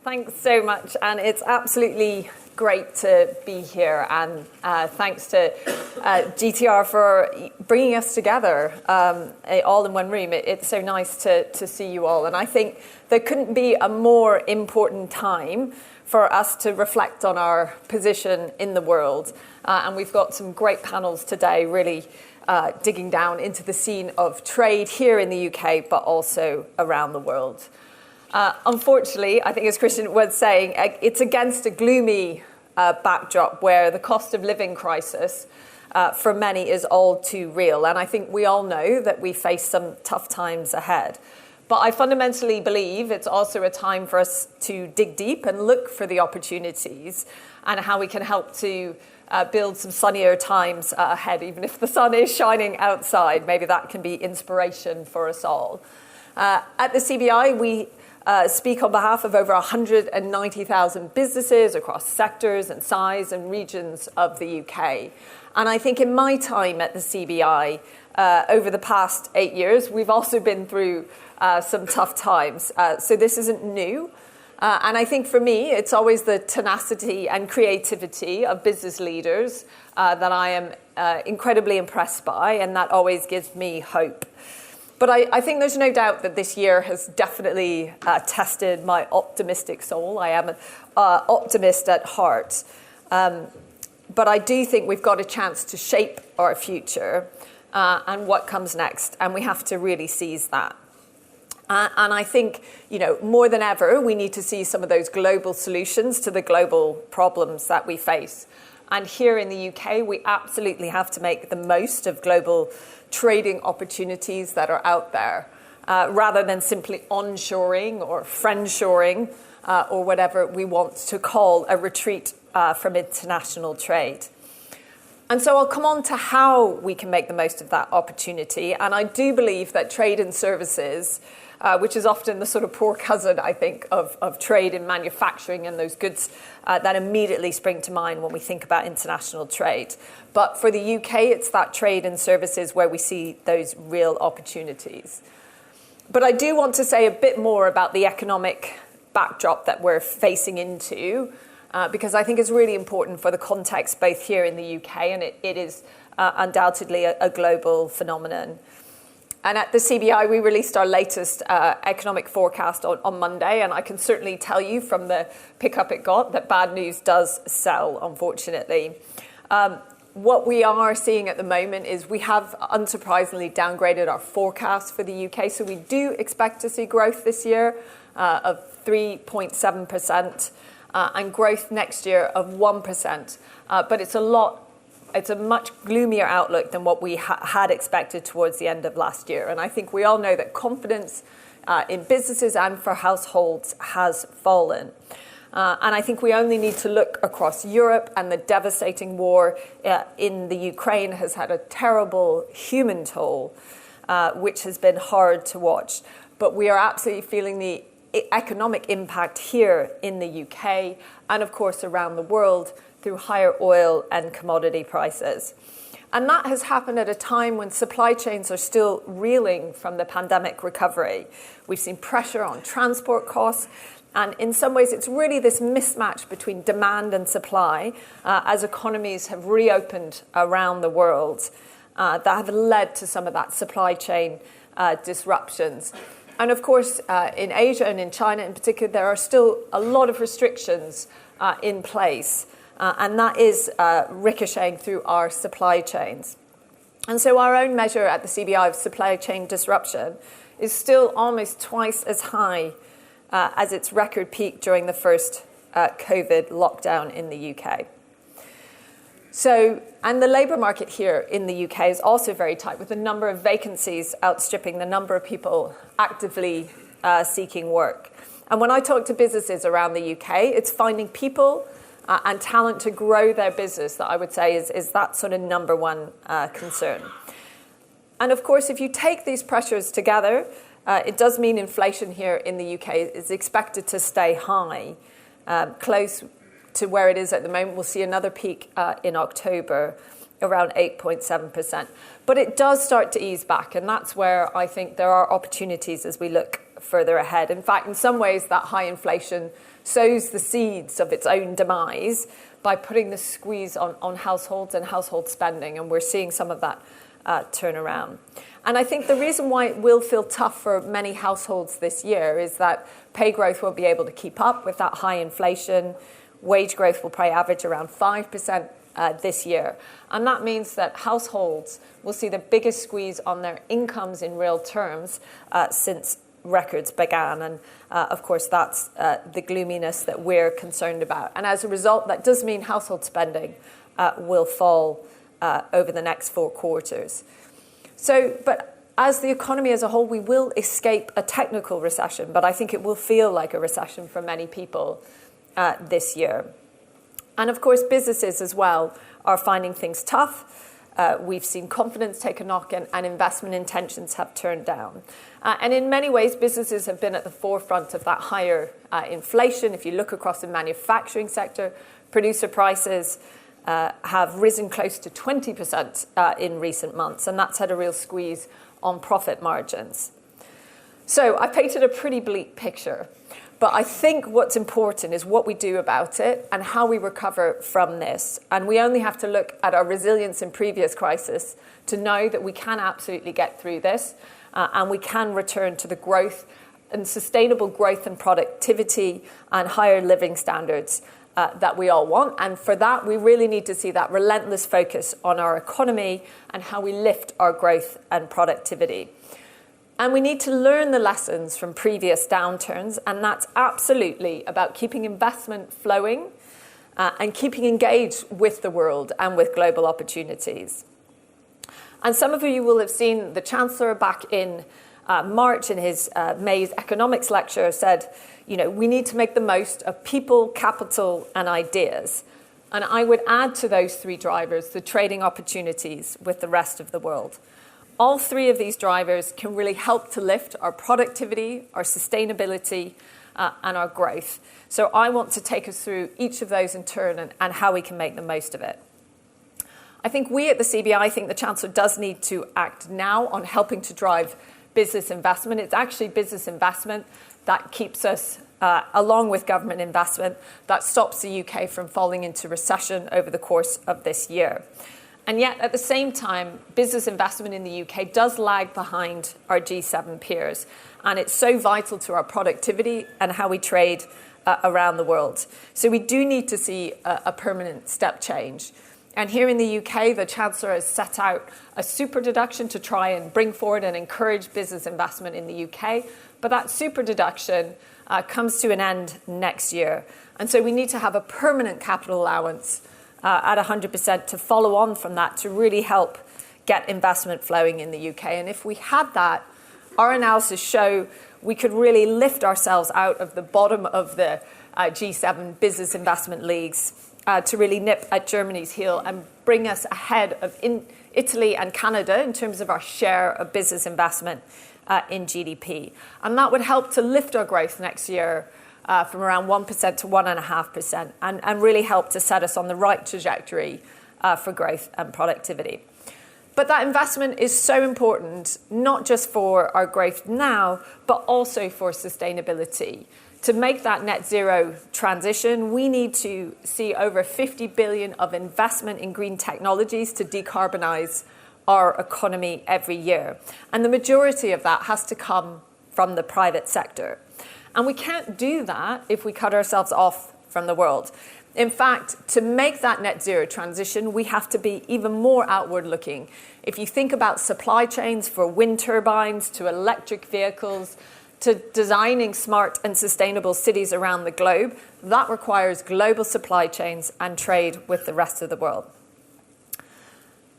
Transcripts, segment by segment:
Thanks so much, and it's absolutely great to be here, and thanks to GTR for bringing us together all in one room. It's so nice to see you all, and I think there couldn't be a more important time for us to reflect on our position in the world, and we've got some great panels today, really digging down into the scene of trade here in the UK, but also around the world. Unfortunately, I think as Christian was saying, it's against a gloomy backdrop where the cost of living crisis for many is all too real. And I think we all know that we face some tough times ahead. But I fundamentally believe it's also a time for us to dig deep and look for the opportunities and how we can help to build some sunnier times ahead, even if the sun is shining outside. Maybe that can be inspiration for us all. At the CBI, we speak on behalf of over 190,000 businesses across sectors and size and regions of the UK. And I think in my time at the CBI, over the past 8 years, we've also been through some tough times. So this isn't new. And I think for me, it's always the tenacity and creativity of business leaders that I am incredibly impressed by, and that always gives me hope. But I think there's no doubt that this year has definitely tested my optimistic soul. I am an optimist at heart. But I do think we've got a chance to shape our future and what comes next, and we have to really seize that. And I think, more than ever, we need to see some of those global solutions to the global problems that we face. And here in the UK, we absolutely have to make the most of global trading opportunities that are out there, rather than simply onshoring or friendshoring or whatever we want to call a retreat from international trade. And so I'll come on to how we can make the most of that opportunity. And I do believe that trade and services, which is often the sort of poor cousin, I think, of trade and manufacturing and those goods that immediately spring to mind when we think about international trade. But for the UK, it's that trade and services where we see those real opportunities. But I do want to say a bit more about the economic backdrop that we're facing into, because I think it's really important for the context both here in the UK, and it is undoubtedly a global phenomenon. And at the CBI, we released our latest economic forecast on Monday, and I can certainly tell you from the pickup it got that bad news does sell, unfortunately. What we are seeing at the moment is we have unsurprisingly downgraded our forecast for the UK, so we do expect to see growth this year of 3.7% and growth next year of 1%, but it's a much gloomier outlook than what we had expected towards the end of last year. And I think we all know that confidence in businesses and for households has fallen. And I think we only need to look across Europe, and the devastating war in the Ukraine has had a terrible human toll, which has been hard to watch. But we are absolutely feeling the economic impact here in the UK and, of course, around the world through higher oil and commodity prices. And that has happened at a time when supply chains are still reeling from the pandemic recovery. We've seen pressure on transport costs, and in some ways it's really this mismatch between demand and supply as economies have reopened around the world that have led to some of that supply chain disruptions. And of course, in Asia and in China in particular, there are still a lot of restrictions in place. And that is ricocheting through our supply chains. And so our own measure at the CBI of supply chain disruption is still almost twice as high as its record peak during the first COVID lockdown in the UK. So, and the labour market here in the UK is also very tight, with the number of vacancies outstripping the number of people actively seeking work. And when I talk to businesses around the UK, it's finding people and talent to grow their business that I would say is that sort of number one concern. And of course, if you take these pressures together, it does mean inflation here in the UK is expected to stay high, close to where it is at the moment. We'll see another peak in October, around 8.7%. But it does start to ease back, and that's where I think there are opportunities as we look further ahead. In fact, in some ways, that high inflation sows the seeds of its own demise by putting the squeeze on households and household spending, and we're seeing some of that turn around. And I think the reason why it will feel tough for many households this year is that pay growth won't be able to keep up with that high inflation. Wage growth will probably average around 5% this year. And that means that households will see the biggest squeeze on their incomes in real terms since records began. And of course, that's the gloominess that we're concerned about. And as a result, that does mean household spending will fall over the next 4 quarters. But as the economy as a whole, we will escape a technical recession, but I think it will feel like a recession for many people this year. And of course, businesses as well are finding things tough. We've seen confidence take a knock and investment intentions have turned down. And in many ways, businesses have been at the forefront of that higher inflation. If you look across the manufacturing sector, producer prices have risen close to 20% in recent months, and that's had a real squeeze on profit margins. So I painted a pretty bleak picture, but I think what's important is what we do about it and how we recover from this. And we only have to look at our resilience in previous crises to know that we can absolutely get through this, and we can return to the growth and sustainable growth and productivity and higher living standards that we all want. And for that, we really need to see that relentless focus on our economy and how we lift our growth and productivity. And we need to learn the lessons from previous downturns, and that's absolutely about keeping investment flowing and keeping engaged with the world and with global opportunities. And some of you will have seen the Chancellor back in March in his May's economics lecture said, we need to make the most of people, capital, and ideas. And I would add to those 3 drivers the trading opportunities with the rest of the world. All 3 of these drivers can really help to lift our productivity, our sustainability, and our growth. So I want to take us through each of those in turn and how we can make the most of it. I think we at the CBI think the Chancellor does need to act now on helping to drive business investment. It's actually business investment that keeps us, along with government investment, that stops the UK from falling into recession over the course of this year. And yet, at the same time, business investment in the UK does lag behind our G7 peers. And it's so vital to our productivity and how we trade around the world. So we do need to see a permanent step change. And here in the UK, the Chancellor has set out a super deduction to try and bring forward and encourage business investment in the UK. But that super deduction comes to an end next year. And so we need to have a permanent capital allowance at 100% to follow on from that to really help get investment flowing in the UK. And if we had that, our analysis show we could really lift ourselves out of the bottom of the G7 business investment leagues to really nip at Germany's heel and bring us ahead of Italy and Canada in terms of our share of business investment in GDP. And that would help to lift our growth next year from around 1% to 1.5% and really help to set us on the right trajectory for growth and productivity. But that investment is so important, not just for our growth now, but also for sustainability. To make that net zero transition, we need to see over 50 billion of investment in green technologies to decarbonise our economy every year. And the majority of that has to come from the private sector. And we can't do that if we cut ourselves off from the world. In fact, to make that net zero transition, we have to be even more outward looking. If you think about supply chains for wind turbines to electric vehicles, to designing smart and sustainable cities around the globe, that requires global supply chains and trade with the rest of the world.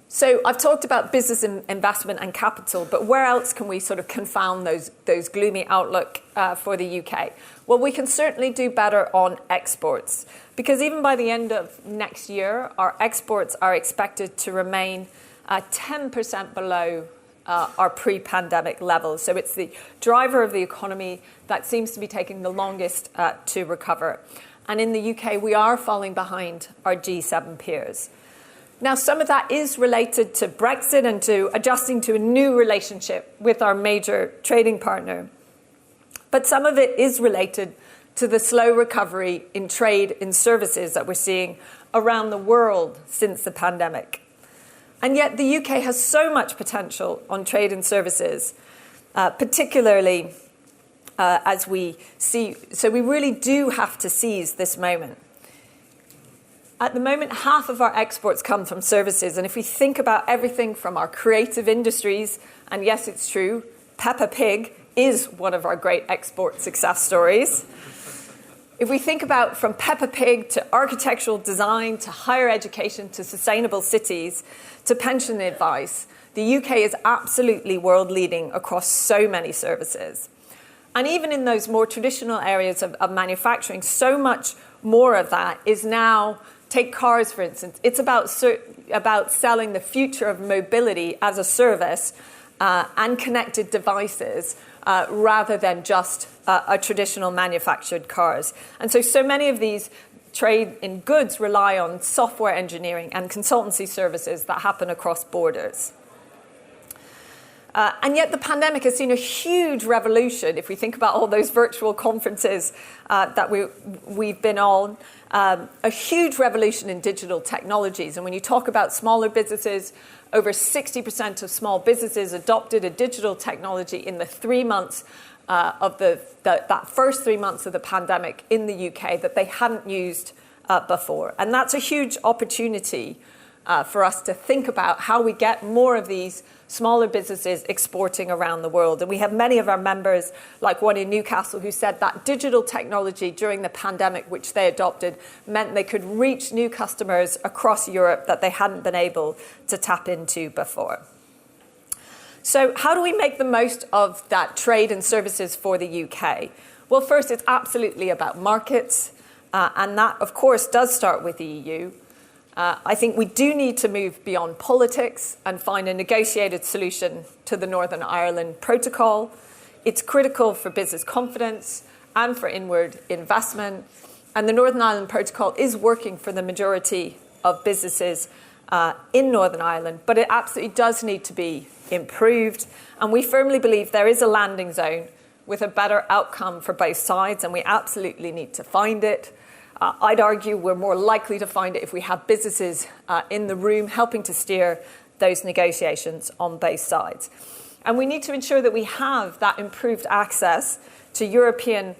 So I've talked about business investment and capital, but where else can we sort of confound those gloomy outlook for the UK? Well, we can certainly do better on exports, because even by the end of next year, our exports are expected to remain 10% below our pre-pandemic levels. So it's the driver of the economy that seems to be taking the longest to recover. And in the UK, we are falling behind our G7 peers. Now, some of that is related to Brexit and to adjusting to a new relationship with our major trading partner. But some of it is related to the slow recovery in trade in services that we're seeing around the world since the pandemic. And yet the UK has so much potential on trade and services, particularly as we see. So we really do have to seize this moment. At the moment, half of our exports come from services. And if we think about everything from our creative industries, and yes, it's true, Peppa Pig is one of our great export success stories. If we think about from Peppa Pig to architectural design to higher education to sustainable cities to pension advice, the UK is absolutely world leading across so many services. And even in those more traditional areas of manufacturing, so much more of that is now, take cars for instance, it's about selling the future of mobility as a service and connected devices rather than just a traditional manufactured cars. And so many of these trade in goods rely on software engineering and consultancy services that happen across borders. And yet the pandemic has seen a huge revolution, if we think about all those virtual conferences that we've been on, a huge revolution in digital technologies. And when you talk about smaller businesses, over 60% of small businesses adopted a digital technology in the 3 months of that first 3 months of the pandemic in the UK that they hadn't used before. And that's a huge opportunity for us to think about how we get more of these smaller businesses exporting around the world. And we have many of our members, like one in Newcastle, who said that digital technology during the pandemic, which they adopted, meant they could reach new customers across Europe that they hadn't been able to tap into before. So how do we make the most of that trade and services for the UK? Well, first, it's absolutely about markets. And that, of course, does start with the EU. I think we do need to move beyond politics and find a negotiated solution to the Northern Ireland Protocol. It's critical for business confidence and for inward investment. And the Northern Ireland Protocol is working for the majority of businesses in Northern Ireland, but it absolutely does need to be improved. And we firmly believe there is a landing zone with a better outcome for both sides, and we absolutely need to find it. I'd argue we're more likely to find it if we have businesses in the room helping to steer those negotiations on both sides. And we need to ensure that we have that improved access to European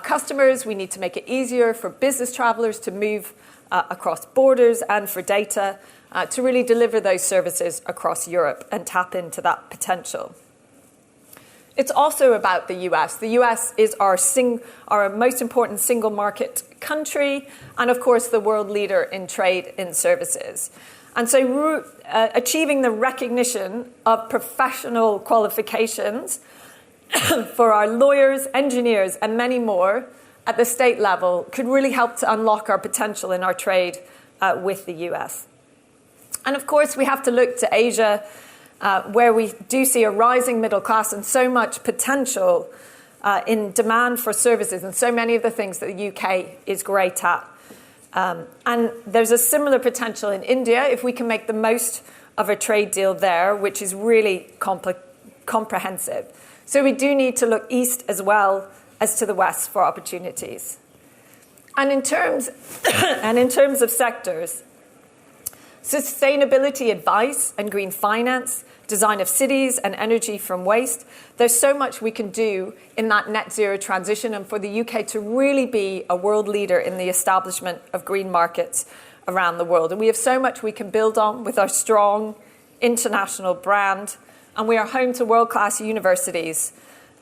customers. We need to make it easier for business travellers to move across borders and for data to really deliver those services across Europe and tap into that potential. It's also about the US. The US is our most important single market country and, of course, the world leader in trade in services. And so achieving the recognition of professional qualifications for our lawyers, engineers, and many more at the state level could really help to unlock our potential in our trade with the US. And, of course, we have to look to Asia, where we do see a rising middle class and so much potential in demand for services and so many of the things that the UK is great at. And there's a similar potential in India if we can make the most of a trade deal there, which is really comprehensive. So we do need to look east as well as to the west for opportunities. And in terms of sectors, sustainability advice and green finance, design of cities and energy from waste. There's so much we can do in that net zero transition and for the UK to really be a world leader in the establishment of green markets around the world. And we have so much we can build on with our strong international brand, and we are home to world-class universities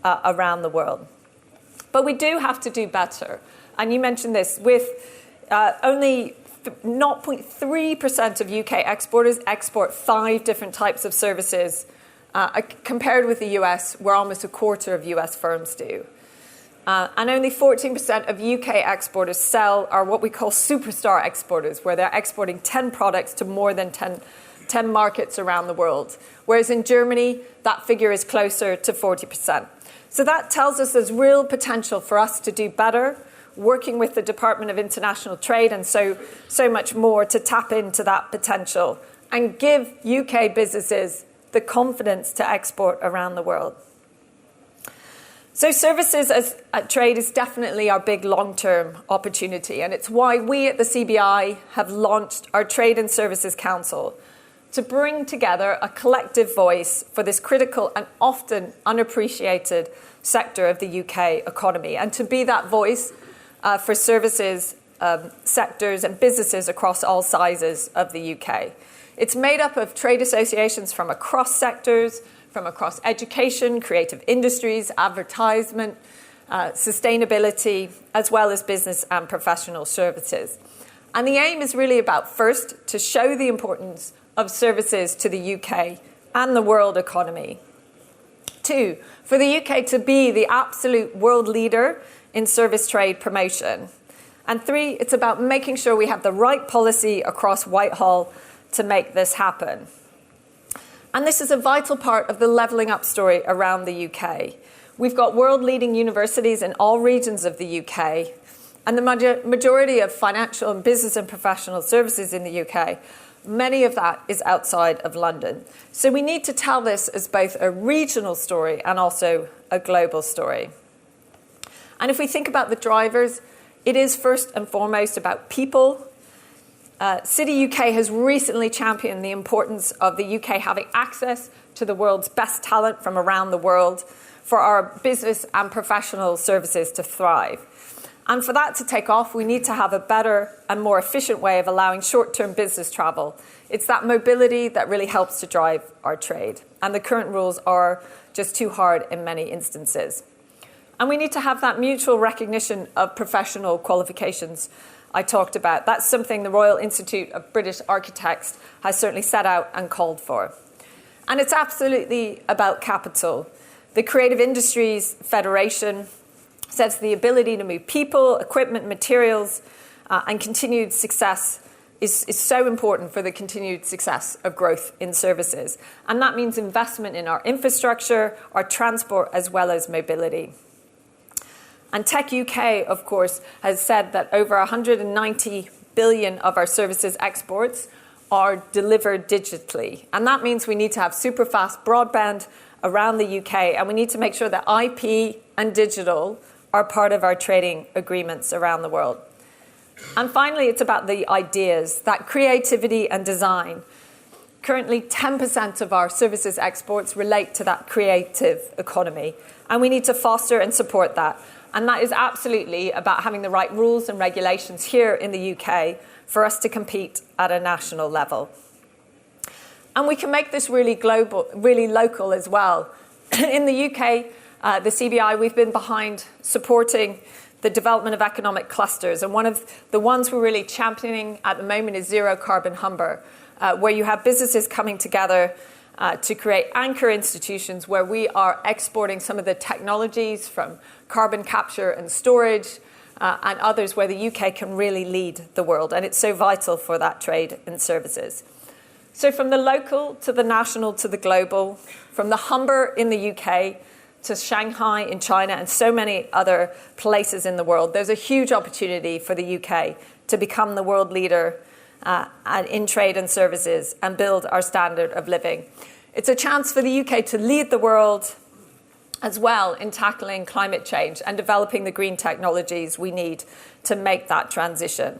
around the world. But we do have to do better. And you mentioned this, with only 0.3% of UK exporters export 5 different types of services, compared with the US, where almost a quarter of US firms do. And only 14% of UK exporters are what we call superstar exporters, where they're exporting 10 products to more than 10 markets around the world. Whereas in Germany, that figure is closer to 40%. So that tells us there's real potential for us to do better, working with the Department of International Trade and so much more to tap into that potential and give UK businesses the confidence to export around the world. So services as trade is definitely our big long-term opportunity, and it's why we at the CBI have launched our Trade and Services Council to bring together a collective voice for this critical and often unappreciated sector of the UK economy, and to be that voice for services sectors and businesses across all sizes of the UK. It's made up of trade associations from across sectors, from across education, creative industries, advertisement, sustainability, as well as business and professional services. And the aim is really about, first, to show the importance of services to the UK and the world economy. Two, for the UK to be the absolute world leader in service trade promotion. And three, it's about making sure we have the right policy across Whitehall to make this happen. And this is a vital part of the levelling up story around the UK. We've got world-leading universities in all regions of the UK, and the majority of financial and business and professional services in the UK, many of that is outside of London. So we need to tell this as both a regional story and also a global story. And if we think about the drivers, it is first and foremost about people. City UK has recently championed the importance of the UK having access to the world's best talent from around the world for our business and professional services to thrive. And for that to take off, we need to have a better and more efficient way of allowing short-term business travel. It's that mobility that really helps to drive our trade. And the current rules are just too hard in many instances. And we need to have that mutual recognition of professional qualifications I talked about. That's something the Royal Institute of British Architects has certainly set out and called for. And it's absolutely about capital. The Creative Industries Federation says the ability to move people, equipment, materials, and continued success is so important for the continued success of growth in services. And that means investment in our infrastructure, our transport, as well as mobility. And Tech UK, of course, has said that over 190 billion of our services exports are delivered digitally. And that means we need to have super fast broadband around the UK, and we need to make sure that IP and digital are part of our trading agreements around the world. And finally, it's about the ideas, that creativity and design. Currently, 10% of our services exports relate to that creative economy, and we need to foster and support that. And that is absolutely about having the right rules and regulations here in the UK for us to compete at a national level. And we can make this really global, really local as well. In the UK, the CBI, we've been behind supporting the development of economic clusters. And one of the ones we're really championing at the moment is Zero Carbon Humber, where you have businesses coming together to create anchor institutions where we are exporting some of the technologies from carbon capture and storage and others where the UK can really lead the world. And it's so vital for that trade and services. So from the local to the national to the global, from the Humber in the UK to Shanghai in China and so many other places in the world, there's a huge opportunity for the UK to become the world leader in trade and services and build our standard of living. It's a chance for the UK to lead the world as well in tackling climate change and developing the green technologies we need to make that transition.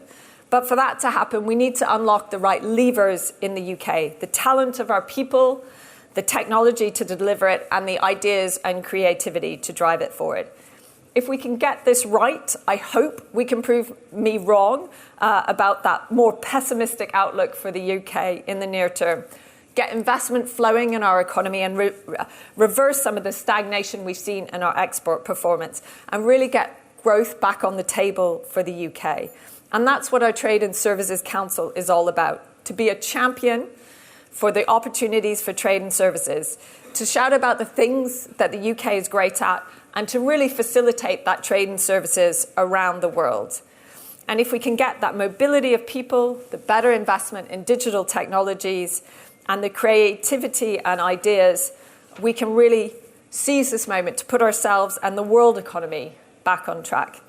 But for that to happen, we need to unlock the right levers in the UK, the talent of our people, the technology to deliver it, and the ideas and creativity to drive it forward. If we can get this right, I hope we can prove me wrong about that more pessimistic outlook for the UK in the near term. Get investment flowing in our economy and reverse some of the stagnation we've seen in our export performance and really get growth back on the table for the UK. And that's what our Trade and Services Council is all about, to be a champion for the opportunities for trade and services, to shout about the things that the UK is great at, and to really facilitate that trade and services around the world. And if we can get that mobility of people, the better investment in digital technologies, and the creativity and ideas, we can really seize this moment to put ourselves and the world economy back on track.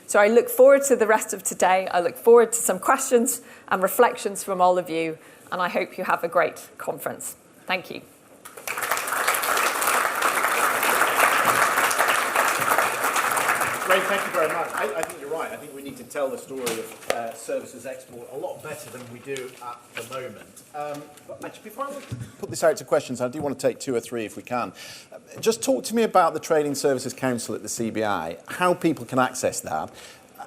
So I look forward to the rest of today. I look forward to some questions and reflections from all of you, and I hope you have a great conference. Thank you. Ray, thank you very much. I think you're right. I think we need to tell the story of services export a lot better than we do at the moment. But actually, before I put this out to questions, I do want to take 2 or 3 if we can. Just talk to me about the Trading Services Council at the CBI, how people can access that,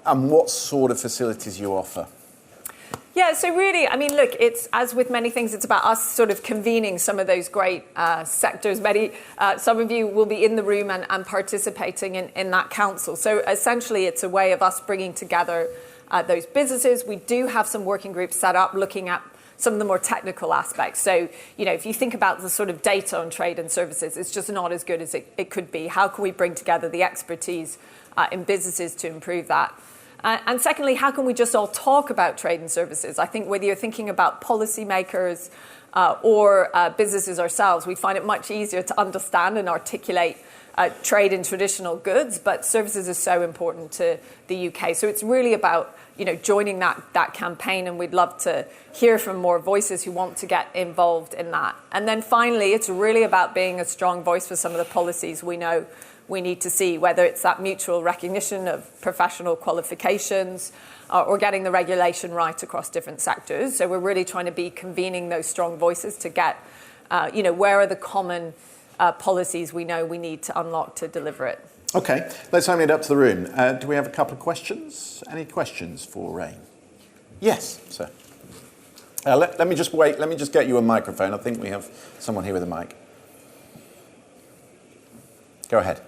and what sort of facilities you offer. Yeah, so really, I mean, look, it's, as with many things, it's about us sort of convening some of those great sectors. Some of you will be in the room and participating in that council. So essentially, it's a way of us bringing together those businesses. We do have some working groups set up looking at some of the more technical aspects. So, you know, if you think about the sort of data on trade and services, it's just not as good as it could be. How can we bring together the expertise in businesses to improve that? And secondly, how can we just all talk about trade and services? I think whether you're thinking about policymakers or businesses ourselves, we find it much easier to understand and articulate trade in traditional goods, but services is so important to the UK. So it's really about, you know, joining that campaign, and we'd love to hear from more voices who want to get involved in that. And then finally, it's really about being a strong voice for some of the policies we know we need to see, whether it's that mutual recognition of professional qualifications or getting the regulation right across different sectors. So we're really trying to be convening those strong voices to get, you know, where are the common policies we know we need to unlock to deliver it. OK, let's open it up to the room. Do we have a couple of questions? Any questions for Ray? Yes, sir. Let me just wait. Let me just get you a microphone. I think we have someone here with a mic. Go ahead.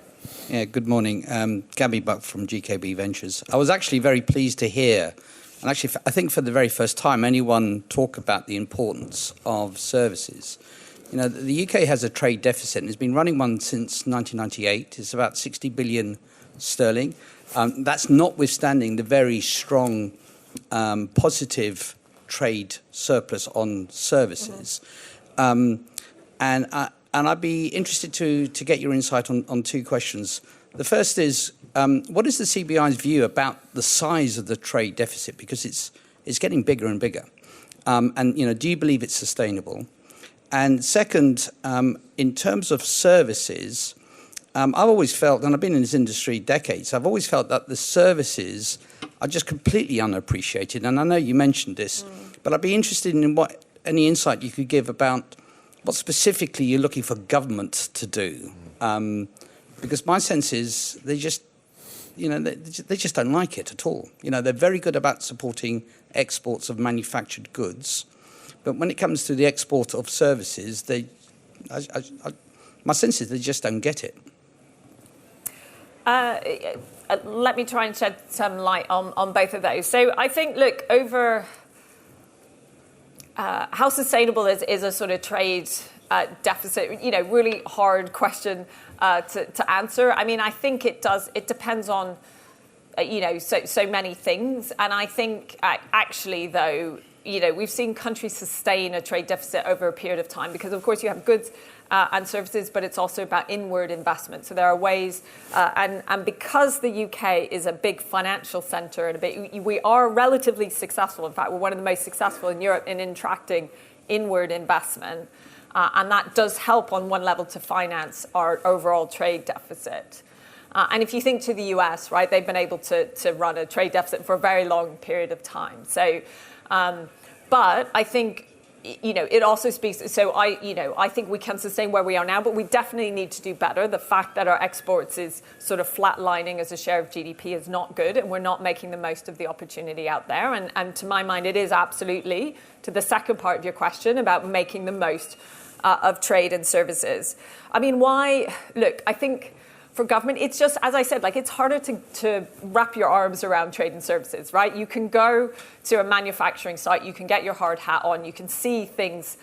Yeah, good morning. Gabby Buck from GKB Ventures. I was actually very pleased to hear, and actually I think for the very first time, anyone talk about the importance of services. You know, the UK has a trade deficit and has been running one since 1998. It's about 60 billion sterling. That's notwithstanding the very strong positive trade surplus on services. And I'd be interested to get your insight on 2 questions. The first is, what is the CBI's view about the size of the trade deficit? Because it's getting bigger and bigger. And, you know, do you believe it's sustainable? And second, in terms of services, I've always felt, and I've been in this industry decades, I've always felt that the services are just completely unappreciated. And I know you mentioned this, but I'd be interested in any insight you could give about what specifically you're looking for government to do. Because my sense is they just, you know, they just don't like it at all. You know, they're very good about supporting exports of manufactured goods, but when it comes to the export of services, my sense is they just don't get it. Let me try and shed some light on both of those. So I think, look, over how sustainable is a sort of trade deficit? You know, really hard question to answer. I mean, I think it depends on, you know, so many things. And I think actually, though, you know, we've seen countries sustain a trade deficit over a period of time because, of course, you have goods and services, but it's also about inward investment. So there are ways, and because the UK is a big financial centre and we are relatively successful. In fact, we're one of the most successful in Europe in attracting inward investment, and that does help on one level to finance our overall trade deficit. And if you think to the US, right, they've been able to run a trade deficit for a very long period of time. So, but I think, you know, it also speaks. So I think we can sustain where we are now, but we definitely need to do better. The fact that our exports is sort of flatlining as a share of GDP is not good, and we're not making the most of the opportunity out there. And to my mind, it is absolutely, to the second part of your question, about making the most of trade and services. I mean, why? Look, I think for government, it's just, as I said, like, it's harder to wrap your arms around trade and services, right? You can go to a manufacturing site, you can get your hard hat on, you can see things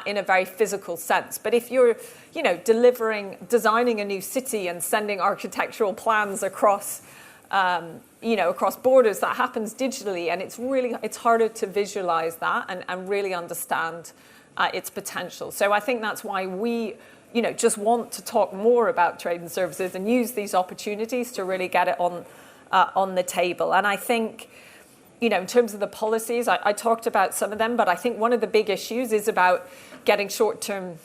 in a very physical sense. But if you're, you know, designing a new city and sending architectural plans across, you know, across borders, that happens digitally, and it's harder to visualize that and really understand its potential. So I think that's why we, you know, just want to talk more about trade and services and use these opportunities to really get it on the table. And I think, you know, in terms of the policies, I talked about some of them, but I think one of the big issues is about getting short-term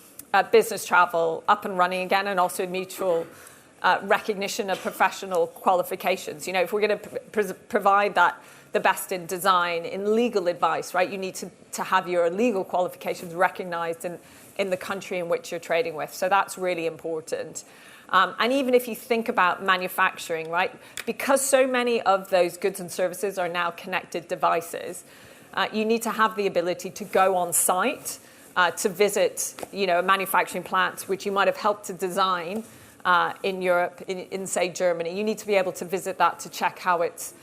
business travel up and running again, and also mutual recognition of professional qualifications. You know, if we're going to provide that, the best in design, in legal advice, right, you need to have your legal qualifications recognized in the country in which you're trading with. So that's really important. And even if you think about manufacturing, right, because so many of those goods and services are now connected devices, you need to have the ability to go on site, to visit, you know, a manufacturing plant, which you might have helped to design in Europe, in say Germany. You need to be able to visit that to check how it's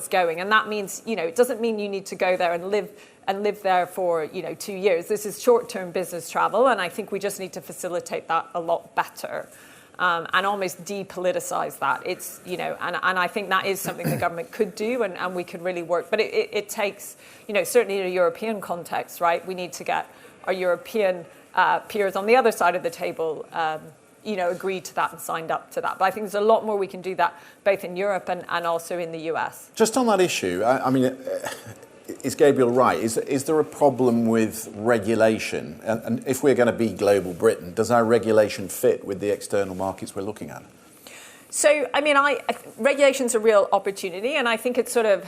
going. And that means, you know, it doesn't mean you need to go there and live there for, you know, 2 years. This is short-term business travel, and I think we just need to facilitate that a lot better. And almost depoliticize that. It's, you know, and I think that is something the government could do, and we could really work. But it takes, you know, certainly in a European context, right, we need to get our European peers on the other side of the table, you know, agreed to that and signed up to that. But I think there's a lot more we can do that both in Europe and also in the US. Just on that issue, I mean, is Gabriel right? Is there a problem with regulation? And if we're going to be global Britain, does our regulation fit with the external markets we're looking at? So, I mean, regulation's a real opportunity, and I think it's sort of,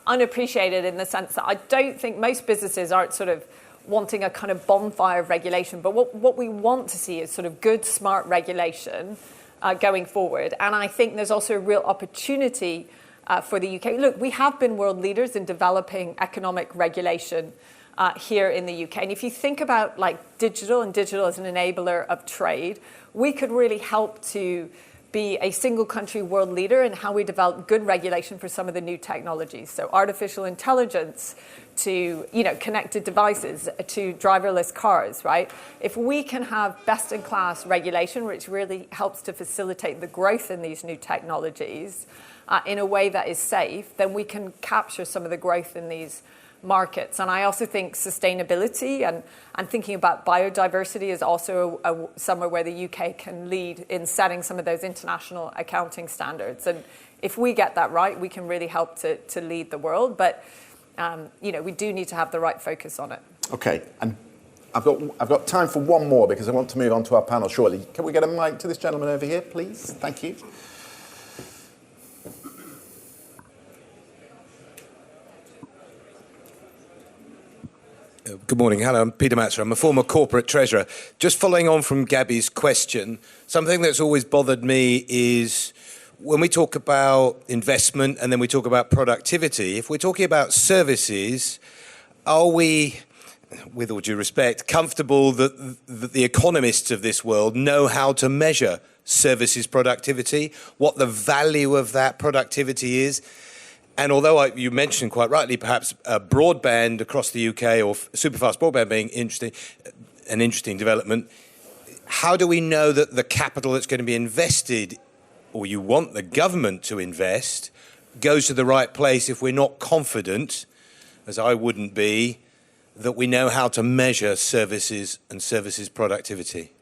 unappreciated in the sense that I don't think most businesses aren't sort of wanting a kind of bonfire of regulation. But what we want to see is sort of good, smart regulation going forward. And I think there's also a real opportunity for the UK. Look, we have been world leaders in developing economic regulation here in the UK. And if you think about like digital as an enabler of trade, we could really help to be a single country world leader in how we develop good regulation for some of the new technologies. So artificial intelligence to, you know, connected devices to driverless cars, right? If we can have best in class regulation, which really helps to facilitate the growth in these new technologies, in a way that is safe, then we can capture some of the growth in these markets. And I also think sustainability and thinking about biodiversity is also somewhere where the UK can lead in setting some of those international accounting standards. And if we get that right, we can really help to lead the world. But you know, we do need to have the right focus on it. Okay, and I've got time for one more because I want to move on to our panel shortly. Can we get a mic to this gentleman over here, please? Thank you. Good morning. Hello, I'm Peter Matzer. I'm a former corporate treasurer. Just following on from Gabby's question, something that's always bothered me is when we talk about investment and then we talk about productivity, if we're talking about services, are we, with all due respect, comfortable that the economists of this world know how to measure services productivity, what the value of that productivity is? And although you mentioned quite rightly perhaps broadband across the UK or superfast broadband being an interesting development, how do we know that the capital that's going to be invested, or you want the government to invest, goes to the right place if we're not confident, as I wouldn't be, that we know how to measure services and services productivity?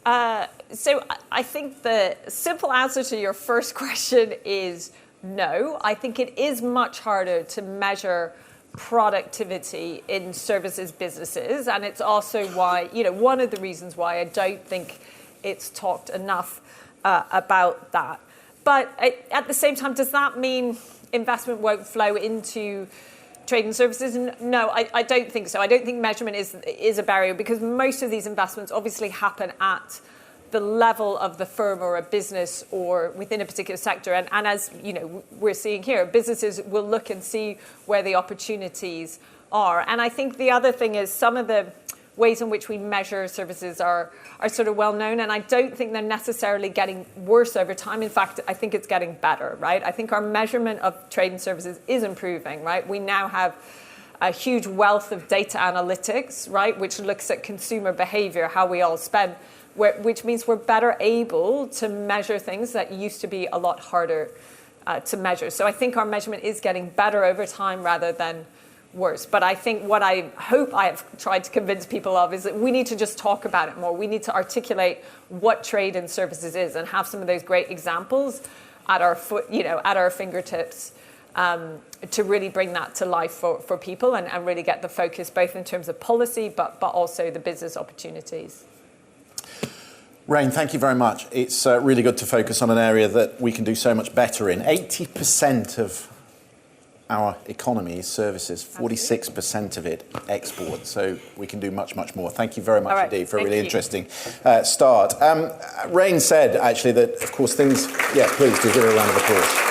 So I think the simple answer to your first question is no. I think it is much harder to measure productivity in services businesses, and it's also why, you know, one of the reasons why I don't think it's talked enough about that. But at the same time, does that mean investment won't flow into trade and services? No, I don't think so. I don't think measurement is a barrier, because most of these investments obviously happen at the level of the firm or a business or within a particular sector. And as you know, we're seeing here, businesses will look and see where the opportunities are. And I think the other thing is some of the ways in which we measure services are sort of well known, and I don't think they're necessarily getting worse over time. In fact, I think it's getting better, right? I think our measurement of trade and services is improving, right? We now have a huge wealth of data analytics, right, which looks at consumer behavior, how we all spend, which means we're better able to measure things that used to be a lot harder to measure. So I think our measurement is getting better over time rather than worse. But I think what I hope I have tried to convince people of is that we need to just talk about it more. We need to articulate what trade and services is and have some of those great examples at our fingertips to really bring that to life for people and really get the focus both in terms of policy but also the business opportunities. Rain, thank you very much. It's really good to focus on an area that we can do so much better in. 80% of our economy is services, 46% of it export, so we can do much, much more. Thank you very much indeed for a really interesting start. Rain said, actually, that, of course, things... Yeah, please do give her a round of applause.